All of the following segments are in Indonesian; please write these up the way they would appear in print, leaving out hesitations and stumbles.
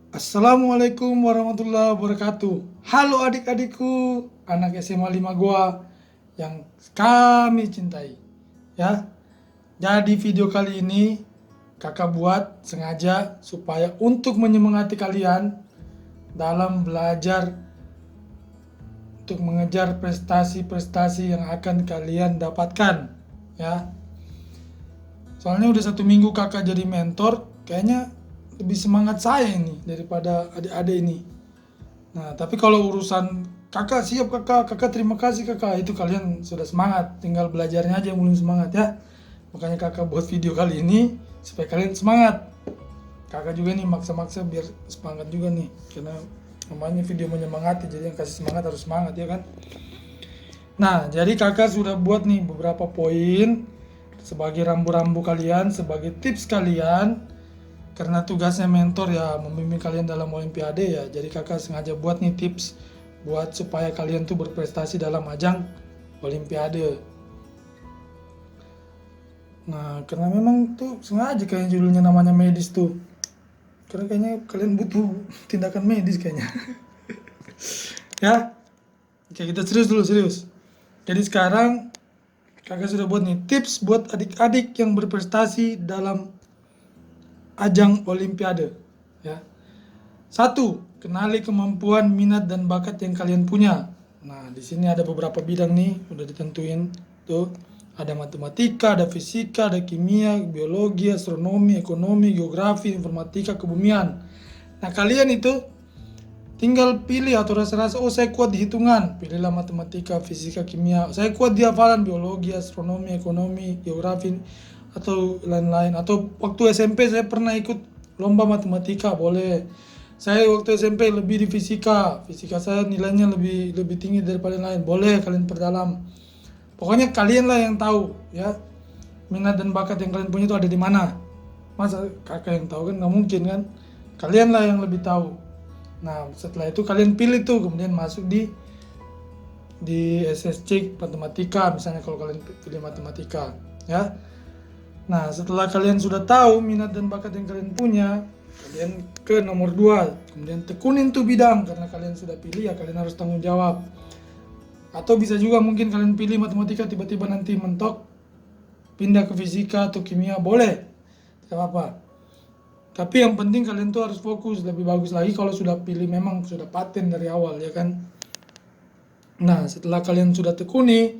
Assalamualaikum warahmatullahi wabarakatuh. Halo adik-adikku, anak SMA 5 gua yang kami cintai. Ya, jadi video kali ini kakak buat sengaja supaya untuk menyemangati kalian dalam belajar untuk mengejar prestasi-prestasi yang akan kalian dapatkan. Ya, soalnya udah 1 minggu kakak jadi mentor, kayaknya lebih semangat saya ini daripada adik-adik ini. Nah, tapi kalau urusan kakak siap kakak terima kasih kakak, itu kalian sudah semangat, tinggal belajarnya aja yang belum semangat ya. Makanya kakak buat video kali ini supaya kalian semangat. Kakak juga nih maksa-maksa biar semangat juga nih, karena namanya video menyemangati, jadi yang kasih semangat harus semangat ya kan. Nah, jadi kakak sudah buat nih beberapa poin sebagai rambu-rambu kalian, sebagai tips kalian, karena tugasnya mentor ya membimbing kalian dalam olimpiade ya. Jadi kakak sengaja buat nih tips buat supaya kalian tuh berprestasi dalam ajang olimpiade. Nah, karena memang tuh sengaja kayaknya judulnya namanya medis tuh. Karena kayaknya kalian butuh tindakan medis kayaknya. Ya, oke kita serius dulu, serius. Jadi sekarang kakak sudah buat nih tips buat adik-adik yang berprestasi dalam ajang olimpiade. Ya. 1. Kenali kemampuan, minat, dan bakat yang kalian punya. Nah, di sini ada beberapa bidang nih, udah ditentuin. Tuh, ada matematika, ada fisika, ada kimia, biologi, astronomi, ekonomi, geografi, informatika, kebumian. Nah, kalian itu tinggal pilih atau rasa-rasa, oh saya kuat di hitungan, pilihlah matematika, fisika, kimia. Saya kuat di hafalan, biologi, astronomi, ekonomi, geografi, atau lain-lain. Atau waktu SMP saya pernah ikut lomba matematika, boleh. Saya waktu SMP lebih di fisika, fisika saya nilainya lebih lebih tinggi daripada yang lain, boleh kalian perdalam. Pokoknya kalian lah yang tahu ya, minat dan bakat yang kalian punya itu ada di mana. Masa kakak yang tahu kan nggak mungkin kan, kalian lah yang lebih tahu. Nah, setelah itu kalian pilih tuh, kemudian masuk di SSC matematika misalnya, kalau kalian pilih matematika ya. Nah, setelah kalian sudah tahu minat dan bakat yang kalian punya, kalian ke nomor 2, kemudian tekunin tuh bidang, karena kalian sudah pilih ya kalian harus tanggung jawab. Atau bisa juga mungkin kalian pilih matematika, tiba-tiba nanti mentok pindah ke fisika atau kimia, boleh, tidak apa-apa. Tapi yang penting kalian tuh harus fokus, lebih bagus lagi kalau sudah pilih memang sudah paten dari awal ya kan. Nah, setelah kalian sudah tekuni,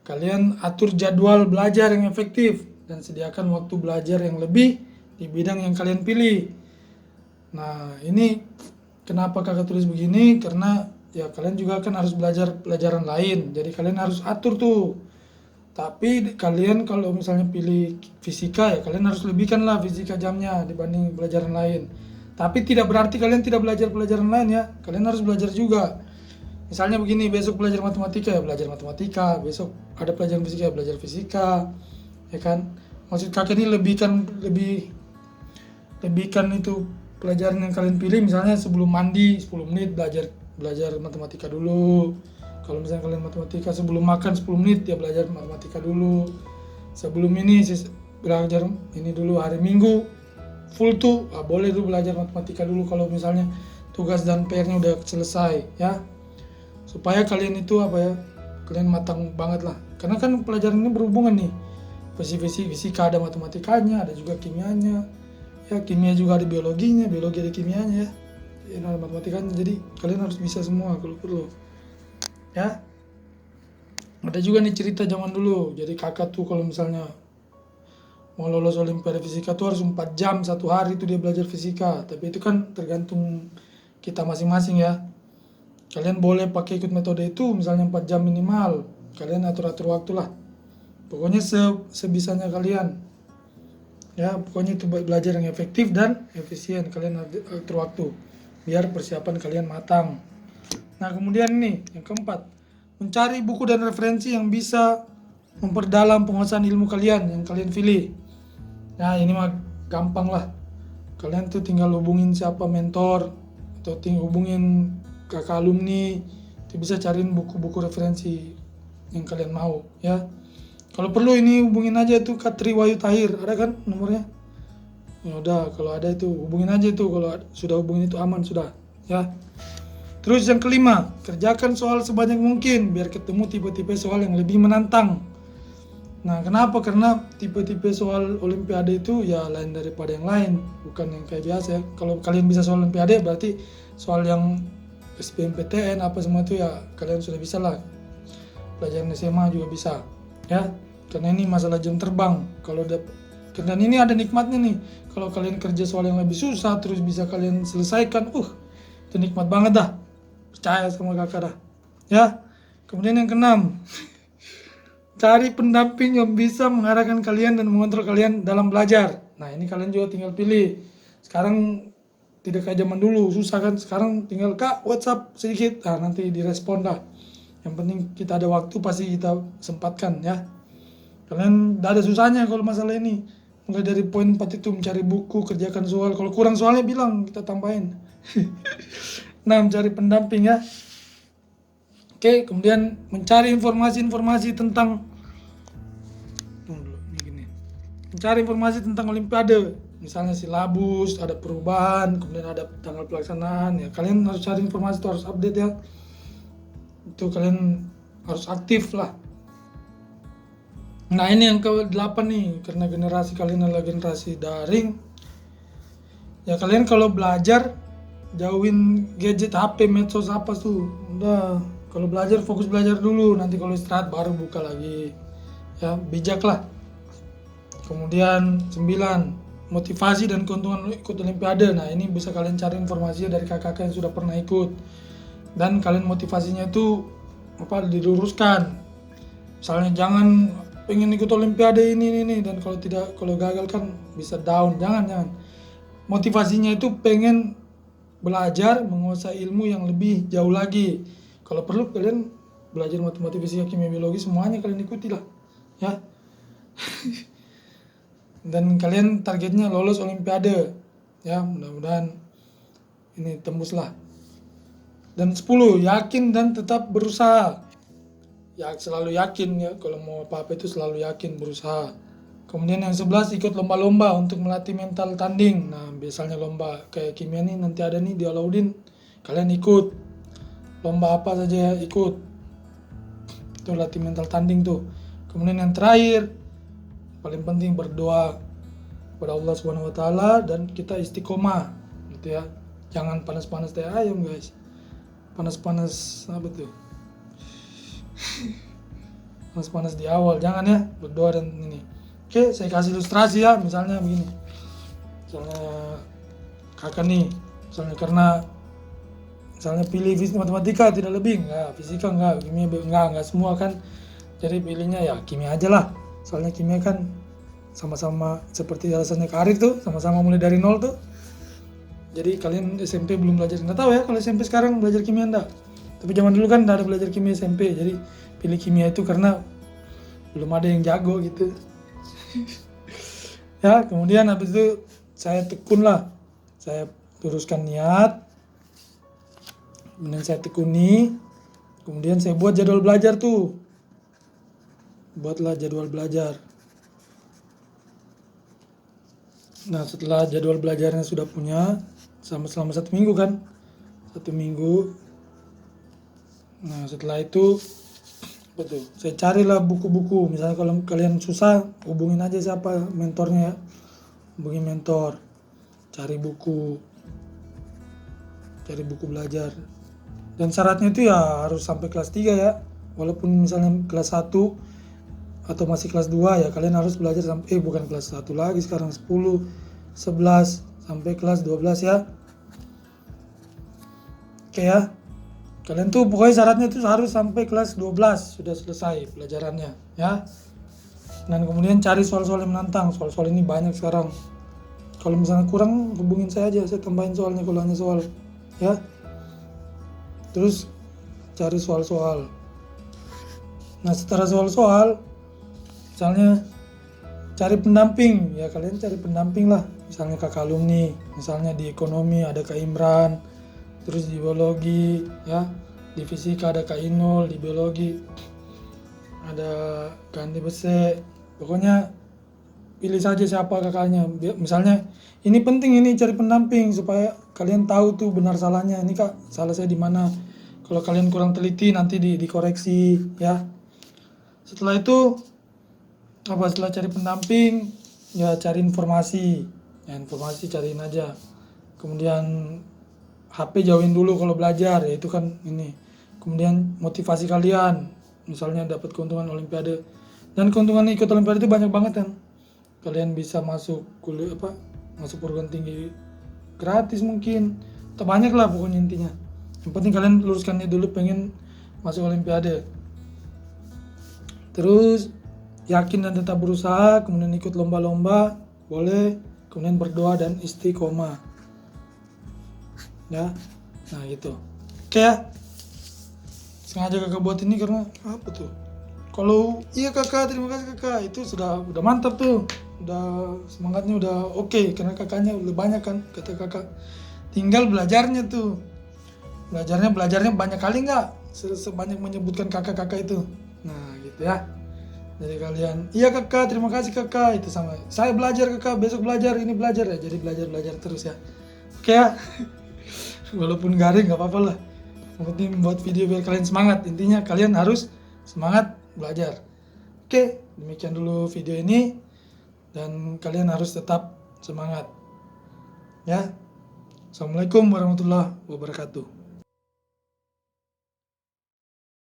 kalian atur jadwal belajar yang efektif dan sediakan waktu belajar yang lebih di bidang yang kalian pilih. Nah, ini kenapa kakak tulis begini, karena ya kalian juga kan harus belajar pelajaran lain, jadi kalian harus atur tuh. Tapi kalian kalau misalnya pilih fisika ya kalian harus lebihkan lah fisika jamnya dibanding pelajaran lain. Tapi tidak berarti kalian tidak belajar pelajaran lain ya. Kalian harus belajar juga. Misalnya begini, besok belajar matematika ya belajar matematika, besok ada pelajaran fisika ya belajar fisika. Ya kan? Maksud kakek ini lebihkan itu pelajaran yang kalian pilih, misalnya sebelum mandi 10 menit belajar belajar matematika dulu. Kalau misalnya kalian matematika sebelum makan 10 menit ya belajar matematika dulu. Sebelum ini belajar ini dulu, hari Minggu full tuh boleh tuh belajar matematika dulu kalau misalnya tugas dan PR-nya udah selesai ya. Supaya kalian itu apa ya, kalian matang banget lah. Karena kan pelajaran ini berhubungan nih. Fisika ada matematikanya, ada juga kimianya. Ya, kimia juga ada biologinya, biologi ada kimianya ya. Ini ada matematikanya, jadi kalian harus bisa semua kalau perlu. Ya. Ada juga nih cerita zaman dulu. Jadi kakak tuh kalau misalnya mau lolos olimpiade fisika tuh harus 4 jam satu hari tuh dia belajar fisika. Tapi itu kan tergantung kita masing-masing ya. Kalian boleh pakai ikut metode itu, misalnya 4 jam minimal. Kalian atur-atur waktu lah. Pokoknya sebisanya kalian. Ya, pokoknya itu belajar yang efektif dan efisien. Kalian atur waktu biar persiapan kalian matang. Nah, kemudian nih yang keempat, mencari buku dan referensi yang bisa memperdalam penguasaan ilmu kalian yang kalian pilih. Nah, ini mah gampang lah. Kalian tuh tinggal hubungin siapa mentor atau tinggal hubungin kakak alumni, itu bisa cariin buku-buku referensi yang kalian mau ya. Kalau perlu ini hubungin aja tuh Kak Triwayu Tahir, ada kan nomornya? Ya udah, kalau ada itu hubungin aja itu, kalau sudah hubungin itu aman sudah, ya. Terus yang kelima, kerjakan soal sebanyak mungkin biar ketemu tipe-tipe soal yang lebih menantang. Nah, kenapa? Karena tipe-tipe soal olimpiade itu ya lain daripada yang lain, bukan yang kayak biasa ya. Kalau kalian bisa soal olimpiade berarti soal yang SBMPTN apa semua itu ya kalian sudah bisa lah. Pelajaran SMA juga bisa, ya. Karena ini masalah jam terbang. Dan ini ada nikmatnya nih. Kalau kalian kerja soal yang lebih susah terus bisa kalian selesaikan, itu nikmat banget dah. Percaya sama kakak dah. Ya. Kemudian yang keenam, cari pendamping yang bisa mengarahkan kalian dan mengontrol kalian dalam belajar. Nah, ini kalian juga tinggal pilih. Sekarang tidak kayak zaman dulu, susah kan. Sekarang tinggal Kak WhatsApp sedikit, nah nanti direspon dah. Yang penting kita ada waktu pasti kita sempatkan ya. Kalian tidak ada susahnya kalau masalah ini. Mulai dari poin 4 itu mencari buku, kerjakan soal. Kalau kurang soalnya bilang, kita tambahin. Nah, mencari pendamping ya. Oke, kemudian mencari informasi-informasi tentang mencari informasi tentang olimpiade. Misalnya silabus, ada perubahan, kemudian ada tanggal pelaksanaan. Ya, kalian harus cari informasi itu, harus update ya. Itu kalian harus aktif lah. Nah, ini yang ke-8 nih, karena generasi kalian adalah generasi daring. Ya, kalian kalau belajar jauhin gadget, HP, medsos apa tuh. Udah, kalau belajar fokus belajar dulu, nanti kalau istirahat baru buka lagi. Ya, bijak lah. Kemudian 9, motivasi dan keuntungan ikut olimpiade. Nah, ini bisa kalian cari informasinya dari kakak-kakak yang sudah pernah ikut. Dan kalian motivasinya itu diluruskan. Misalnya jangan pengen ikut olimpiade ini dan kalau gagal kan bisa down. Jangan. Motivasinya itu pengen belajar menguasai ilmu yang lebih jauh lagi. Kalau perlu kalian belajar matematika, fisika, kimia, biologi semuanya kalian ikuti lah, ya. Dan kalian targetnya lolos olimpiade, ya, mudah-mudahan ini tembus lah. Dan 10, yakin dan tetap berusaha. Ya, selalu yakin ya, kalau mau apa-apa itu selalu yakin, berusaha. Kemudian yang 11, ikut lomba-lomba untuk melatih mental tanding. Nah, biasanya lomba kayak kimia nih nanti ada nih di Alauddin, kalian ikut. Lomba apa saja ya, ikut. Itu latih mental tanding tuh. Kemudian yang terakhir, paling penting berdoa kepada Allah Subhanahu wa taala dan kita istiqomah gitu ya. Jangan panas-panas teh ayam, guys. Panas-panas apa tuh? Panas-panas di awal, jangan ya, berdoa dan ini. Oke, saya kasih ilustrasi ya, misalnya begini. Misalnya kakak nih, misalnya pilih fisika matematika tidak lebih, enggak, fisika enggak, kimia enggak semua kan. Jadi pilihnya ya kimia aja lah. Soalnya kimia kan sama-sama seperti alasannya Kak Arif tuh, sama-sama mulai dari nol tuh. Jadi kalian SMP belum belajar, nggak tahu ya kalau SMP sekarang belajar kimia enggak. Tapi zaman dulu kan ada belajar kimia SMP, jadi pilih kimia itu karena belum ada yang jago gitu. Ya, kemudian habis itu saya tekun lah, saya luruskan niat, kemudian saya tekuni, kemudian saya buat jadwal belajar tuh. Buatlah jadwal belajar. Nah, setelah jadwal belajarnya sudah punya, selama 1 minggu kan, 1 minggu. Nah, setelah itu saya carilah buku-buku. Misalnya kalau kalian susah, hubungin aja siapa mentornya ya. Hubungi mentor. Cari buku belajar. Dan syaratnya itu ya harus sampai kelas 3 ya. Walaupun misalnya kelas 1 atau masih kelas 2 ya kalian harus belajar sampai bukan kelas 1 lagi sekarang, 10, 11 sampai kelas 12 ya. Oke ya. Kalian tuh pokoknya syaratnya itu harus sampai kelas 12 sudah selesai pelajarannya ya. Dan kemudian cari soal-soal yang menantang. Soal-soal ini banyak sekarang. Kalau misalnya kurang hubungin saya aja, saya tambahin soalnya kalau hanya soal ya. Terus cari soal-soal. Nah, setelah soal-soal misalnya cari pendamping ya, kalian cari pendamping lah. Misalnya kakak alumni, misalnya di ekonomi ada Kak Imran, terus di biologi ya, di fisika ada Kak Inul, di biologi ada Kak Andi Bese. Pokoknya pilih saja siapa kakaknya. Misalnya ini penting, ini cari pendamping supaya kalian tahu tuh benar salahnya. Ini kak, salah saya di mana. Kalau kalian kurang teliti nanti dikoreksi ya. Setelah itu setelah cari pendamping ya cari informasi. Ya, informasi cariin aja. Kemudian HP jauhin dulu kalau belajar, ya itu kan ini. Kemudian motivasi kalian, misalnya dapat keuntungan olimpiade. Dan keuntungan ikut olimpiade itu banyak banget kan. Kalian bisa masuk kuliah masuk perguruan tinggi gratis mungkin. Atau banyak lah pokoknya intinya. Yang penting kalian luruskan dulu pengen masuk olimpiade. Terus yakin dan tetap berusaha, kemudian ikut lomba-lomba, boleh, kemudian berdoa dan istiqomah. Ya, nah gitu. Oke ya. Sengaja kakak buat ini karena apa tuh? Kalau iya kakak, terima kasih kakak, itu udah mantap tuh. Udah semangatnya udah oke, karena kakaknya udah banyak kan, kata kakak. Tinggal belajarnya tuh. Belajarnya banyak kali nggak? Sebanyak menyebutkan kakak-kakak itu. Nah gitu ya. Jadi kalian, iya kakak, terima kasih kakak, itu sama. Saya belajar kakak, besok belajar, ini belajar ya. Jadi belajar terus ya. Oke ya. Walaupun garing nggak apa-apa lah. Yang penting buat video biar kalian semangat. Intinya kalian harus semangat belajar. Oke, demikian dulu video ini. Dan kalian harus tetap semangat. Ya. Assalamualaikum warahmatullahi wabarakatuh.